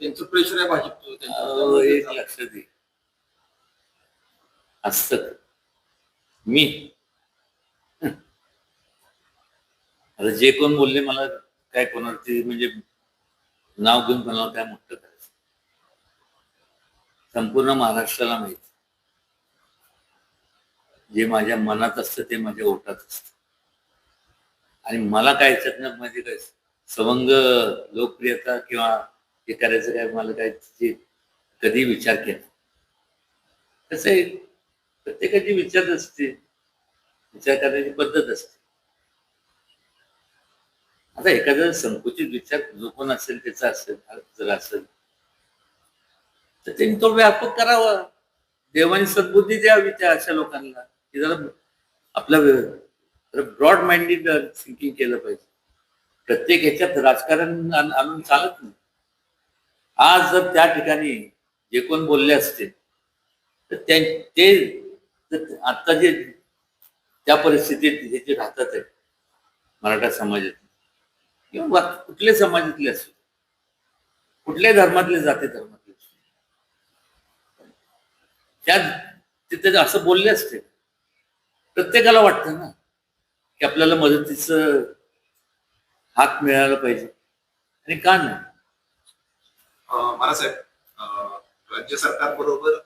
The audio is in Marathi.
त्यांचं प्रेशर आहे भाजपचं एक लक्षात घे असत मी आता जे कोण बोलले मला काय कोणाची म्हणजे नाव घेऊन कोणाला काय मोठं करायचं संपूर्ण महाराष्ट्राला माहिती जे माझ्या मनात असतं ते माझ्या ओठात असतं आणि मला काय याच्यातनं म्हणजे काय सवंग लोकप्रियता किंवा हे करायचं काय मला काय कधी विचार केला कसं आहे प्रत्येकाची विचार असते विचार करण्याची पद्धत असते आता एखादा संकुचित विचार जो कोण असेल त्याचा असेल जर असेल तर त्यांनी तो व्यापक करावा देवाने सद्बुद्धी द्यावी त्या अशा लोकांना की जरा आपलं ब्रॉड माइंडेड थिंकिंग केलं पाहिजे प्रत्येक ह्याच्यात राजकारण आणून चालत नाही आज जर त्या ठिकाणी जे कोण बोलले असते तर ते आता जे त्या परिस्थितीत हे जे राहतात आहे मराठा समाजात किंवा कुठल्या समाजातले असो कुठल्याही धर्मातले जाती धर्मातले असो त्या तिथे असं बोलले असते प्रत्येकाला वाटतं ना की आपल्याला मदतीचं हात मिळायला पाहिजे आणि का नाही महाराज साहेब राज्य सरकार बरोबर